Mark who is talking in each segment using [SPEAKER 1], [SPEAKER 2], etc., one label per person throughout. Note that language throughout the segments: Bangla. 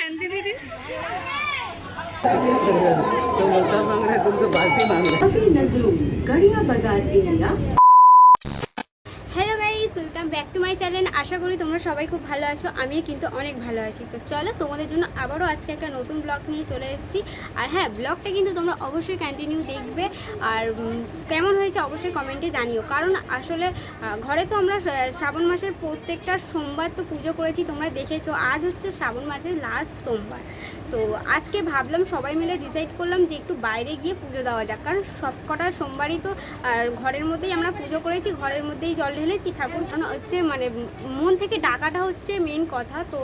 [SPEAKER 1] दीदी
[SPEAKER 2] तो मोटा मांग रहे तुम तो बाल्टी मांग रहे।
[SPEAKER 1] नजरों Garia Bazar area.
[SPEAKER 3] Hello guys, welcome back to my channel. আশা করি তোমরা সবাই খুব ভালো আছো, আমিও কিন্তু অনেক ভালো আছি। তো চলো তোমাদের জন্য আবারও আজকে একটা নতুন ব্লগ নিয়ে চলে এসেছি। আর হ্যাঁ, ব্লগটা কিন্তু তোমরা অবশ্যই কন্টিনিউ দেখবে। আর কেমন হয়েছে অবশ্যই কমেন্টে জানিও। কারণ আসলে ঘরে তো আমরা শ্রাবণ মাসের প্রত্যেকটা সোমবার তো পুজো করেছি, তোমরা দেখেছো। আজ হচ্ছে শ্রাবণ মাসের লাস্ট সোমবার। তো আজকে ভাবলাম সবাই মিলে ডিসাইড করলাম যে একটু বাইরে গিয়ে পুজো দেওয়া যাক। কারণ সব কটা সোমবারই তো ঘরের মধ্যেই আমরা পুজো করেছি, ঘরের মধ্যেই জল ঢেলেছি। ঠাকুর হচ্ছে মানে মন থেকে ডাকাটা হচ্ছে মেন কথা। তো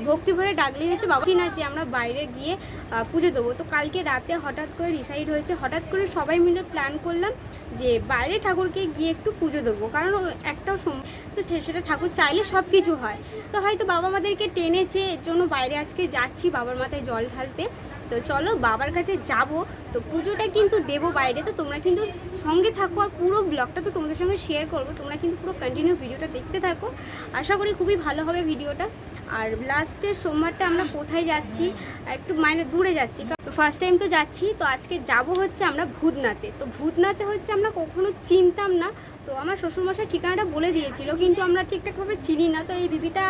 [SPEAKER 3] ভক্তি ভরে ডাকলেই হচ্ছে ভাবছি না যে আমরা বাইরে গিয়ে পুজো দেবো। তো কালকে রাতে হঠাৎ করে ডিসাইড হয়েছে, হঠাৎ করে সবাই মিলে প্ল্যান করলাম যে বাইরে ঠাকুরকে গিয়ে একটু পুজো দেবো। কারণ একটাও তো সেটা ঠাকুর চাইলে সব কিছু হয়। তো হয়তো বাবা আমাদেরকে টেনেছে, এর জন্য বাইরে আজকে যাচ্ছি বাবার মাথায় জল ঢালতে। তো চলো বাবার কাছে যাব। তো পুজোটা কিন্তু দেবো বাইরে। তো তোমরা কিন্তু সঙ্গে থাকো, আর পুরো ব্লগটা তো তোমাদের সঙ্গে শেয়ার করবো। তোমরা কিন্তু পুরো কন্টিনিউ ভিডিওটা দেখতে থাকো, আশা করি খুবই ভালো হবে ভিডিওটা। আর লাস্টের সোমবারটা আমরা কোথায় যাচ্ছি, একটু মানে দূরে যাচ্ছি, ফার্স্ট টাইম তো যাচ্ছি। তো আজকে যাব হচ্ছে আমরা ভূতনাথে। তো ভূতনাথে হচ্ছে আমরা কখনো চিনতাম না। তো আমার শ্বশুরমশাই ঠিকানাটা বলে দিয়েছিল, কিন্তু আমরা ঠিকঠাকভাবে চিনি না। তো এই দিদিটা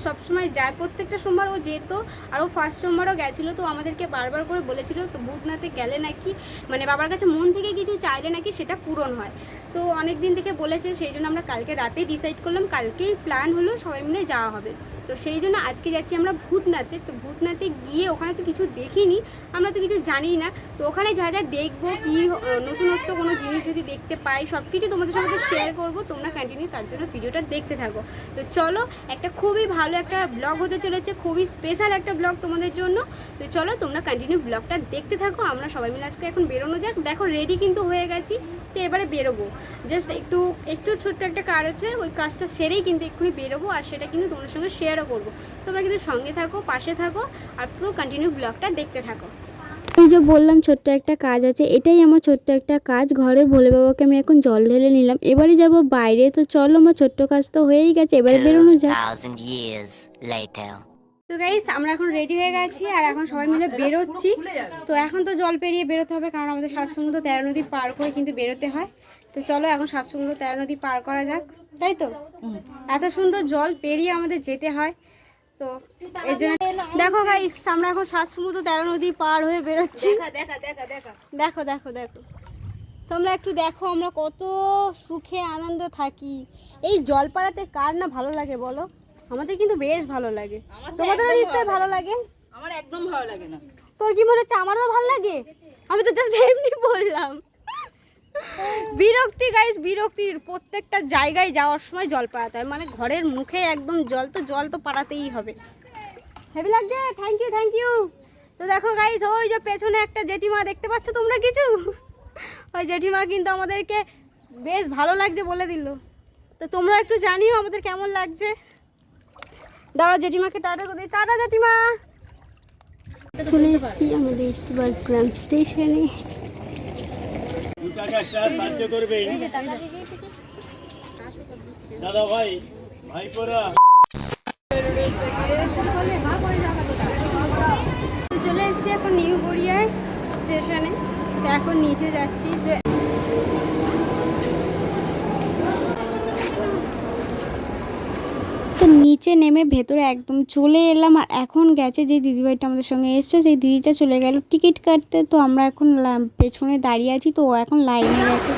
[SPEAKER 3] সবসময় যায়, প্রত্যেকটা সোমবার ও যেত, আর ও ফার্স্ট সোমবারও গেছিলো। তো আমাদেরকে বারবার করে বলেছিল তো ভূতনাথে গেলে নাকি মানে বাবার কাছে মন থেকে কিছু চাইলে নাকি সেটা পূরণ হয়। তো অনেক দিন থেকে বলেছে, সেই জন্য আমরা কালকে রাতেই ডিসাইড করলাম, কালকেই প্ল্যান হলো সবাই মিলে যাওয়া হবে। তো সেই জন্য আজকে যাচ্ছি আমরা ভূতনাথে। তো ভূতনাথে গিয়ে ওখানে তো কিছু দেখিনি, আমরা তো কিছু জানি না। তো ওখানে যা যা দেখবো, কি নতুনত্ব কোনো জিনিস যদি দেখতে পাই, সব কিছু তোমাদের সঙ্গে শেয়ার করবো। তোমরা কন্টিনিউ তার জন্য ভিডিওটা দেখতে থাকো। তো চলো, একটা খুবই ভালো একটা ব্লগ হতে চলেছে, খুবই স্পেশাল একটা ব্লগ তোমাদের জন্য। তো চলো তোমরা কন্টিনিউ ব্লগটা দেখতে থাকো। আমরা সবাই মিলে আজকে এখন বেরোনো যাক। দেখো রেডি কিন্তু হয়ে গেছি। তো এবারে বেরোবো, জাস্ট একটু ছোট্ট একটা কাজ আছে, ওই কাজটা সেরেই কিন্তু এক্ষুনি বেরোবো। আর সেটা কিন্তু তোমাদের সঙ্গে শেয়ারও করবো। তোমরা কিন্তু সঙ্গে থাকো, পাশে থাকো, আর পুরো কন্টিনিউ ব্লগটা দেখতে থাকো। এই যে বললাম ছোট্ট একটা কাজ আছে, এটাই আমার ছোট্ট একটা কাজ। ঘরের ভোলে বাবাকে আমি এখন জল ঢেলে নিলাম, এবারে যাব বাইরে। তো চলো, আমার ছোট্ট কাজ তো হয়েই গেছে, এবারে বেরোনো যাক। তো গাইস, আমরা এখন রেডি হয়ে গেছি, আর এখন সবাই মিলে বেরোচ্ছি। তো এখন তো জল পেরিয়ে বেরোতে হবে, কারণ আমাদের 7 সমুদ্র 13 নদী পার করে কিন্তু বেরোতে হয়। তো চলো এখন 7 সমুদ্র 13 নদী পার করা যাক, তাই তো? এত সুন্দর জল পেরিয়ে আমাদের যেতে হয়। তো এর জন্য দেখো গাইস, আমরা এখন 7 সমুদ্র 13 নদী পার হয়ে বেরোচ্ছি। দেখো দেখো দেখো, তোমরা একটু দেখো আমরা কত সুখে আনন্দ থাকি। এই জল পাড়াতে কার না ভালো লাগে বলো? আমাদের কিন্তু বেশ ভালো লাগে। তোমাদেরও নিশ্চয়ই ভালো লাগে।
[SPEAKER 1] আমার একদম ভালো লাগে না।
[SPEAKER 3] তোর কি মনে হচ্ছে আমারও ভালো লাগে? আমি তো জাস্ট এমনি বললাম। বিরক্তি গাইস, বিরক্তির। প্রত্যেকটা জায়গায় যাওয়ার সময় জল পাড়াতে হয়, মানে ঘরের মুখে একদম জল তো পাড়াতেই হবে। হেভি লাগছে, থ্যাংক ইউ থ্যাংক ইউ। তো দেখো গাইস, ওই যে পেছনে একটা জেঠিমা দেখতে পাচ্ছ তোমরা কিছু, ওই জেঠিমা কিন্তু আমাদেরকে বেশ ভালো লাগছে বলে দিল। তো তোমরা একটু জানিও আমাদের কেমন লাগছে। দাঁড়াও জেঠিমাকে টাটা করে দিই। টাটা জেঠিমা। চলে এসেছি আমাদের সুভাষগ্রাম স্টেশনে।
[SPEAKER 2] দাদা ভাই ভাইপোরা
[SPEAKER 3] চলে এসেছি এখন নিউ গড়িয়ায় স্টেশনে। তো এখন নিচে যাচ্ছি। তো নিচে নেমে ভেতরে একদম চলে এলাম। আর এখন গেছে যে দিদিভাইটা আমাদের সঙ্গে এসছে, সেই দিদিটা চলে গেল টিকিট কাটতে। তো আমরা এখন পেছনে দাঁড়িয়ে আছি, তো ও এখন লাইনে গেছে।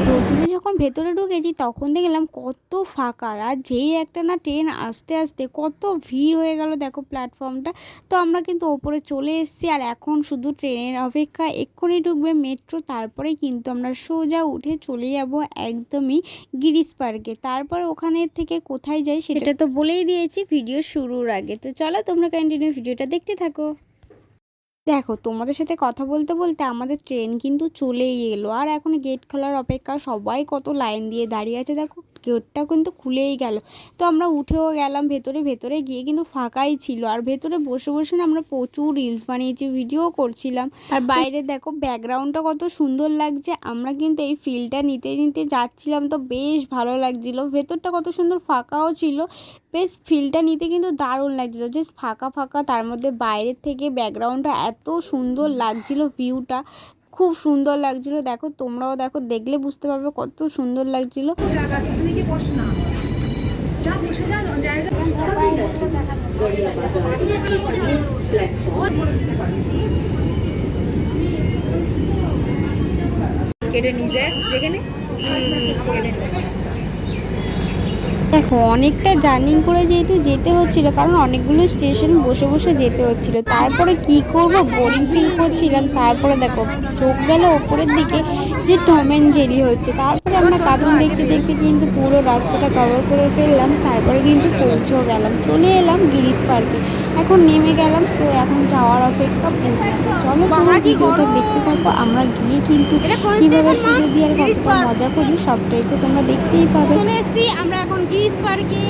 [SPEAKER 3] প্রথমে যখন ভেতরে ঢুকেছি তখন দেখলাম কত ফাঁকা, আর যেই একটা না ট্রেন আস্তে আস্তে কত ভিড় হয়ে গেল দেখো প্ল্যাটফর্মটা। তো আমরা কিন্তু ওপরে চলে এসেছি, আর এখন শুধু ট্রেনের অপেক্ষা। এক্ষুনি ঢুকবে মেট্রো, তারপরে কিন্তু আমরা সোজা উঠে চলে যাব একদমই গিরিশ পার্কে। তারপর ওখানে থেকে কোথায় যাই সেটা তো বলেই দিয়েছি ভিডিও শুরুর আগে। তো চলো তোমরা কন্টিনিউ ভিডিওটা দেখতে থাকো। দেখো তোমাদের সাথে কথা বলতে বলতে আমাদের ট্রেন কিন্তু চলেই এলো, আর এখন গেট খোলার অপেক্ষা, সবাই কত লাইন দিয়ে দাঁড়িয়ে আছে। দেখো গেটটা কিন্তু খুলেই গেল, তো আমরা উঠেও গেলাম ভেতরে। ভেতরে গিয়ে কিন্তু ফাঁকাই ছিল, আর ভেতরে বসে বসে না আমরা প্রচুর রিলস বানিয়েছি, ভিডিও করছিলাম। আর বাইরে দেখো ব্যাকগ্রাউন্ডটা কত সুন্দর লাগছে। আমরা কিন্তু এই ফিলটা নিতে নিতে যাচ্ছিলাম, তো বেশ ভালো লাগছিল। ভেতরটা কত সুন্দর ফাঁকাও ছিল, বেশ ফিলটা নিতে কিন্তু দারুণ লাগছিল, জাস্ট ফাঁকা ফাঁকা, তার মধ্যে বাইরের থেকে ব্যাকগ্রাউন্ডটা এত সুন্দর লাগছিল, ভিউটা খুব সুন্দর লাগছিল। দেখো তোমরাও দেখো, দেখলে বুঝতে পারবে কত সুন্দর লাগছিল।
[SPEAKER 1] কেটে নিয়ে যায় যেখানে
[SPEAKER 3] দেখো অনেকটা জার্নি করে যেহেতু যেতে হচ্ছিল, কারণ অনেকগুলো স্টেশন বসে বসে যেতে হচ্ছিল, তারপরে কি করব, বোরিং ফিল করছিলাম। তারপরে দেখো চোখ গেল ওপরের দিকে যে টম অ্যান্ড জেরি হচ্ছে, তারপরে আমরা কার্টুন দেখতে দেখতে কিন্তু পুরো রাস্তাটা কভার করে ফেললাম। তারপরে কিন্তু পৌঁছেও গেলাম, চলে এলাম গিরিশ পার্কে। এখন নেমে গেলাম, তো এখন যাওয়ার অপেক্ষা। চলো তোমরা ভিডিওটা দেখতে থাকো, আমরা গিয়ে কিন্তু কীভাবে পুজো দিয়ে আর কতটা মজা করি সবটাই তো তোমরা দেখতেই পাবে। চলে এসেছি আমরা এখন গিরিশ পার্কে।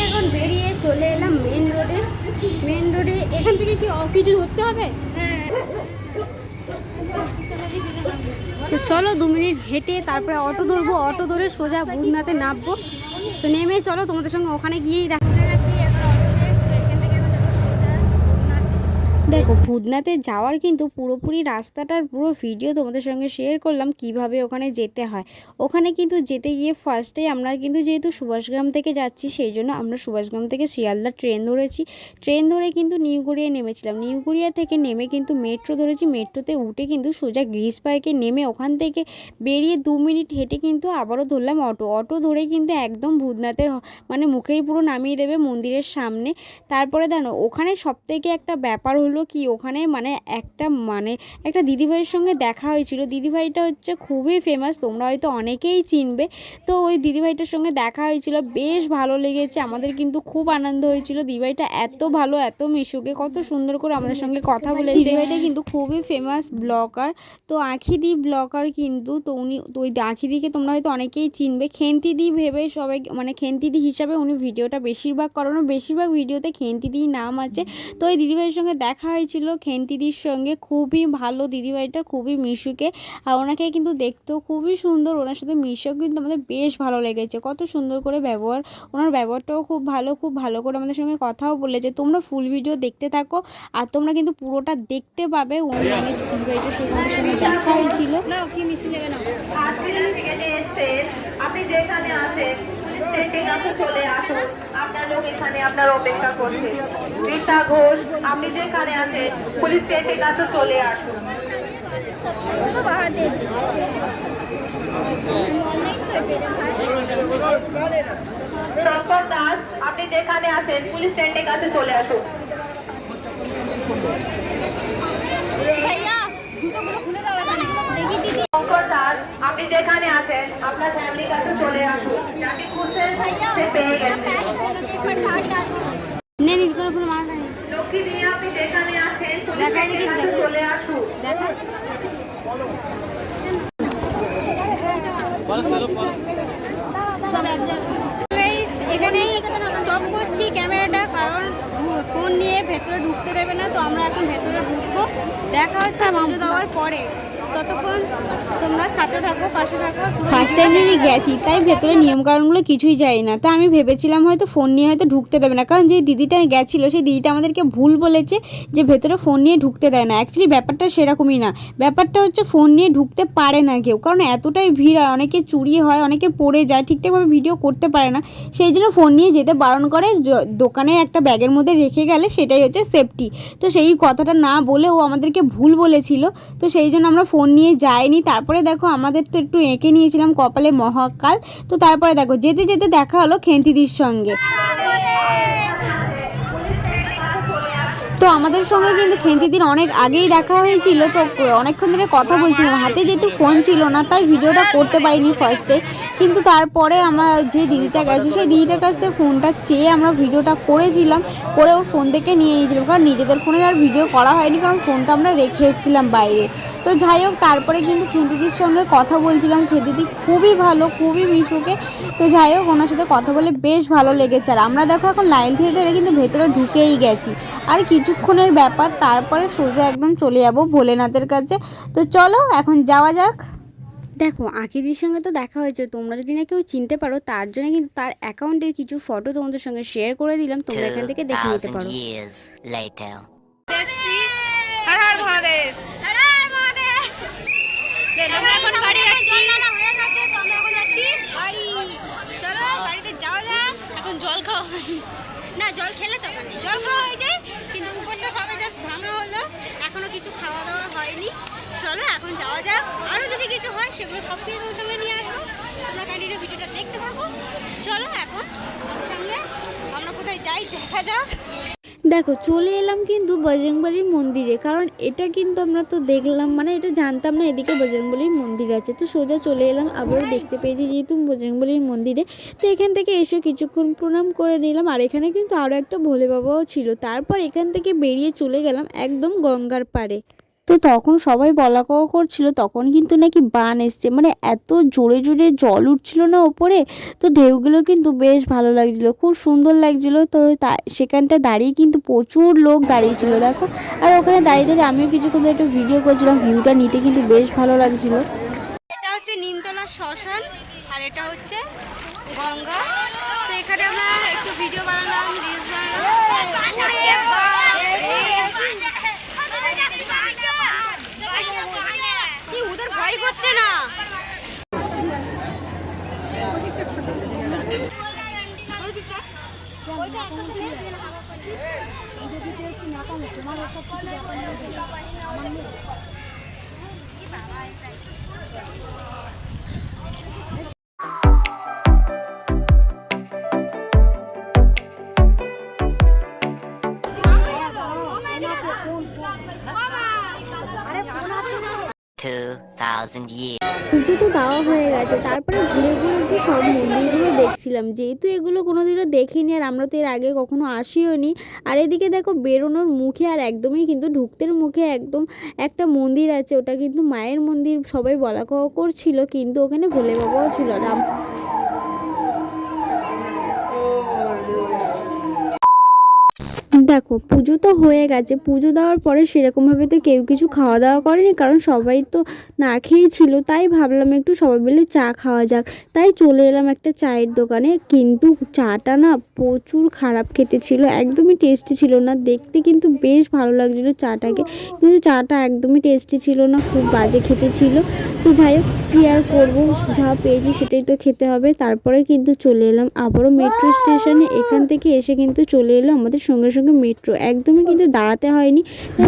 [SPEAKER 3] এখন বেরিয়ে চলে এলাম মেন রোডে। মেন রোডে এখান থেকে কি কিছু ধরতে হবে? তো চলো 2 মিনিট হেঁটে তারপরে অটো ধরবো, অটো ধরে সোজা ভূতনাথে নামবো। তো নেমে চলো তোমাদের সঙ্গে ওখানে গিয়েই দেখা। দেখো ভূতনাথে যাওয়ার কিন্তু পুরোপুরি রাস্তাটার পুরো ভিডিও তোমাদের সঙ্গে শেয়ার করলাম, কিভাবে ওখানে যেতে হয়। ওখানে কিন্তু যেতে গিয়ে ফার্স্টেই আমরা কিন্তু যেহেতু সুভাষগ্রাম থেকে যাচ্ছি, সেই জন্য আমরা সুভাষগ্রাম থেকে শিয়ালদা ট্রেন ধরেছি। ট্রেন ধরে কিন্তু নিউ গড়িয়া নেমেছিলাম, নিউ গড়িয়া থেকে নেমে কিন্তু মেট্রো ধরেছি। মেট্রোতে উঠে কিন্তু সোজা গিরিশ পার্কে নেমে ওখান থেকে বেরিয়ে 2 মিনিট হেঁটে কিন্তু আবারও ধরলাম অটো। অটো ধরে কিন্তু একদম ভূতনাথের মানে মুখেই পুরো নামিয়ে দেবে মন্দিরের সামনে। তারপরে জানো ওখানে সবথেকে একটা ব্যাপার হলো কি, ওখানে একটা দিদিভাইয়ের সঙ্গে দেখা হয়েছিল। দিদিভাইটা হচ্ছে খুবই ফেমাস, তোমরা হয়তো অনেকেই চিনবে। তো ওই দিদিভাইটার সঙ্গে দেখা হয়েছিল, বেশ ভালো লেগেছে আমাদের, কিন্তু খুব আনন্দ হয়েছিল। দিদিভাইটা এত ভালো, এত মিশুকে, কত সুন্দর করে আমাদের সঙ্গে কথা বলেছে। দিদিভাইটা কিন্তু খুবই ফেমাস ব্লগার, তো আঁখিদি ব্লগার কিন্তু। তো উনি ওই আঁখিদিকে তোমরা হয়তো অনেকেই চিনবে, খেন্তিদি ভেবে সবাই মানে খেন্তিদি হিসাবে উনি ভিডিওটা বেশিরভাগ করানো, বেশিরভাগ ভিডিওতে খেন্তিদির নাম আছে। তো ওই দিদিভাইয়ের সঙ্গে দেখা হয়েছিল খেন্তিদির সঙ্গে, খুবই ভালো দিদিভাইটা, খুবই মিশুকে, আর ওনাকে কিন্তু দেখতেও খুবই সুন্দর। ওনার সাথে মিশেও কিন্তু আমাদের বেশ ভালো লেগেছে, কত সুন্দর করে ব্যবহার, ওনার ব্যবহারটাও খুব ভালো, খুব ভালো করে আমাদের সঙ্গে কথাও বলেছে। তোমরা ফুল ভিডিও দেখতে থাকো, আর তোমরা কিন্তু পুরোটা দেখতে পাবে। উনি অনেক দিদিভাইটার সঙ্গে দেখা হয়েছিল।
[SPEAKER 4] আপনি যেখানে আছেন স্টেটের কাছে চলে আসুন, আপনার লোক এখানে আপনার অপেক্ষা করছে। রীতা ঘোষ, আপনি যেখানে আছেন পুলিশ স্টেটের কাছে চলে আসুন। শঙ্কর দাস, আপনি যেখানে আছেন পুলিশ স্টেটের কাছে চলে আসুন। শঙ্কর দাস, আপনি যেখানে আছেন আপনার ফ্যামিলির কাছে চলে আসুন। যাকে খুঁজছেন সে পেয়ে গেছেন। লক্ষ্মী দিয়ে, আপনি যেখানে আছেন পুলিশের কাছে চলে আসুন।
[SPEAKER 3] দেখা এখানেই স্টপ করছি ক্যামেরাটা, কারণ ফোন নিয়ে ভেতরে ঢুকতে দেবে না। তো আমরা এখন ভেতরে ঢুকবো, দেখা হচ্ছে পুজো দেওয়ার পরে। ততক্ষণ তোমরা সাথে থাকো, পাশে থাকো। ফার্স্ট টাইম আমি গেছি, তাই ভেতরে নিয়মকানুনগুলো কিছুই জানি না। তা আমি ভেবেছিলাম হয়তো ফোন নিয়ে হয়তো ঢুকতে দেবে না, কারণ যে দিদিটা গেছিলো সেই দিদিটা আমাদেরকে ভুল বলেছে যে ভেতরে ফোন নিয়ে ঢুকতে দেয় না। অ্যাকচুয়ালি ব্যাপারটা সেরকমই না, ব্যাপারটা হচ্ছে ফোন নিয়ে ঢুকতে পারে না কেউ, কারণ এতটাই ভিড় হয়, অনেকে চুরি হয়, অনেকে পড়ে যায়, ঠিকঠাকভাবে ভিডিও করতে পারে না। সেই জন্য ফোন নিয়ে যেতে বারণ করে, দোকানে একটা ব্যাগের মধ্যে রেখে গেলে সেটাই হচ্ছে সেফটি। তো সেই কথাটা না বলে ও আমাদেরকে ভুল বলেছিল, তো সেই জন্য আমরা ফোন নিয়ে যাইনি। তারপরে দেখো আমাদের তো একটু এঁকে নিয়েছিলাম কপালে মহাকাল। তো তারপরে দেখো যেতে যেতে দেখা হলো খেন্তিদির সঙ্গে। তো আমাদের সঙ্গে কিন্তু খেন্তিদির অনেক আগেই দেখা হয়েছিল, তো অনেকক্ষণ ধরে কথা বলছিলাম, হাতে যেহেতু ফোন ছিল না তাই ভিডিওটা করতে পারিনি ফার্স্টে, কিন্তু তারপরে আমার যে দিদিটা গেছে সেই দিদিটার কাছ থেকে ফোনটা চেয়ে আমরা ভিডিওটা করেছিলাম, করে ওর ফোন থেকে নিয়ে নিয়েছিলাম, কারণ নিজেদের ফোনে আর ভিডিও করা হয়নি, কারণ ফোনটা আমরা রেখে এসেছিলাম বাইরে। তো যাই হোক, তারপরে কিন্তু খেন্তিদির সঙ্গে কথা বলছিলাম, খেন্তিদি খুবই ভালো, খুবই মিশুকে। তো যাই হোক, ওনার সাথে কথা বলে বেশ ভালো লেগেছে। আর আমরা দেখো এখন লাইন থিয়েটারে কিন্তু ভেতরে ঢুকেই গেছি, আর কিছুক্ষণের ব্যাপার, তারপরে সোজা একদম চলে যাবো ভোলেনাথের কাছে। তো চলো এখন যাওয়া যাক। দেখো আঁকিদির সঙ্গে তো দেখা হয়েছে, তোমরা যদি না কেউ চিনতে পারো তার জন্য কিন্তু তার অ্যাকাউন্টের কিছু ফটো তোমাদের সঙ্গে শেয়ার করে দিলাম, তোমরা এখান থেকে দেখে নিতে
[SPEAKER 5] 2000
[SPEAKER 3] পারো।
[SPEAKER 5] years later.
[SPEAKER 1] হর হর মহাদেব।
[SPEAKER 3] আমরা এখন বাড়ি যাচ্ছি, হয়ে গেছে, তো আমরা এখন যাচ্ছি বাড়ি। চলো বাড়িতে যাওয়া যাক। এখন জল খাওয়া হয়নি, না জল খেলে তো জল খাওয়া হয়ে যায়, কিন্তু উপরটা সবে জাস্ট ভাঙা হলো, এখনো কিছু খাওয়া দাওয়া হয়নি। চলো এখন যাওয়া যাক, আরও যদি কিছু হয় সেগুলো সব কিছু তোমার সঙ্গে নিয়ে আসবো, তোমরা কন্টিনিউ ভিডিওটা দেখতে পারবো। চলো এখন আমাদের সঙ্গে আমরা কোথায় যাই দেখা যাক। দেখো চলে এলাম কিন্তু বজরংবলীর মন্দিরে, কারণ এটা কিন্তু আমরা তো দেখলাম, মানে এটা জানতাম না এদিকে বজরংবলীর মন্দির আছে, তো সোজা চলে এলাম, আবারও দেখতে পেয়েছি যেহেতু বজরংবলীর মন্দিরে। তো এখান থেকে এসে কিছুক্ষণ প্রণাম করে নিলাম, আর এখানে কিন্তু আরও একটা ভোলে বাবাও ছিল। তারপর এখান থেকে বেরিয়ে চলে গেলাম একদম গঙ্গার পাড়ে। তো তখন সবাই বলা কওয়া করছিল তখন কিন্তু নাকি বান এসছে, মানে এত জোরে জোরে জল উঠছিল না ওপরে, তো ঢেউগুলো কিন্তু বেশ ভালো লাগছিলো, খুব সুন্দর লাগছিলো। তো সেখানটা দাঁড়িয়ে কিন্তু প্রচুর লোক দাঁড়িয়ে ছিল দেখো, আর ওখানে দাঁড়িয়ে দাঁড়িয়ে আমিও কিছুক্ষণ ধরে একটু ভিডিও করছিলাম, ভিউটা নিতে কিন্তু বেশ ভালো লাগছিলো। এটা হচ্ছে নিমতলা শ্মশান, আর এটা হচ্ছে গঙ্গা। তো এখানে আমরা একটু ভিডিও বানালাম, রিলস বানালাম। ওদের ভয় করছে না।
[SPEAKER 5] $2,000 years.
[SPEAKER 3] পুজো তো দেওয়া হয়ে গেছে, তারপরে ঘুরে ঘুরে একটু সব মন্দিরগুলো দেখছিলাম, যেহেতু এগুলো কোনোদিনও দেখিনি আর আমরা তো এর আগে কখনো আসিও নি। আর এদিকে দেখো বেরোনোর মুখে আর একদমই কিন্তু ঢুকতের মুখে একদম একটা মন্দির আছে, ওটা কিন্তু মায়ের মন্দির সবাই বলা কওয়া করছিল, কিন্তু ওখানে ভোলে বাবাও ছিল। দেখো পুজো তো হয়ে গেছে, পুজো দেওয়ার পরে সেরকমভাবে তো কেউ কিছু খাওয়া দাওয়া করেনি, কারণ সবাই তো না খেয়েই ছিল, তাই ভাবলাম একটু সবাই মিলে চা খাওয়া যাক, তাই চলে এলাম একটা চায়ের দোকানে। কিন্তু চাটা না প্রচুর খারাপ খেতে ছিল, একদমই টেস্টি ছিল না, দেখতে কিন্তু বেশ ভালো লাগছিলো চাটাকে, কিন্তু চাটা একদমই টেস্টি ছিল না, খুব বাজে খেতে ছিল। তো যাই হোক কী আর করবো, যা পেয়েছি সেটাই তো খেতে হবে। তারপরে কিন্তু চলে এলাম আবারও মেট্রো স্টেশনে, এখান থেকে এসে কিন্তু চলে এলো আমাদের সঙ্গে সঙ্গে মেট্রো, একদমই কিন্তু দাঁড়াতে হয়নি।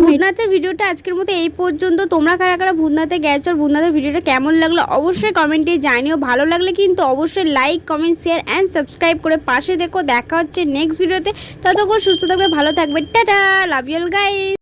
[SPEAKER 3] ভূতনাথের ভিডিওটা আজকের মতো এই পর্যন্ত। তোমরা কারা কারা ভূতনাথে গেছো আর ভূতনাথের ভিডিওটা কেমন লাগলো অবশ্যই কমেন্টে জানিও, ভালো লাগলে কিন্তু অবশ্যই like comment share and subscribe করে পাশে দেখো। দেখা হচ্ছে নেক্সট ভিডিওতে, ততক্ষণ সুস্থ থাকবে, ভালো থাকবে, tata, love you all guys.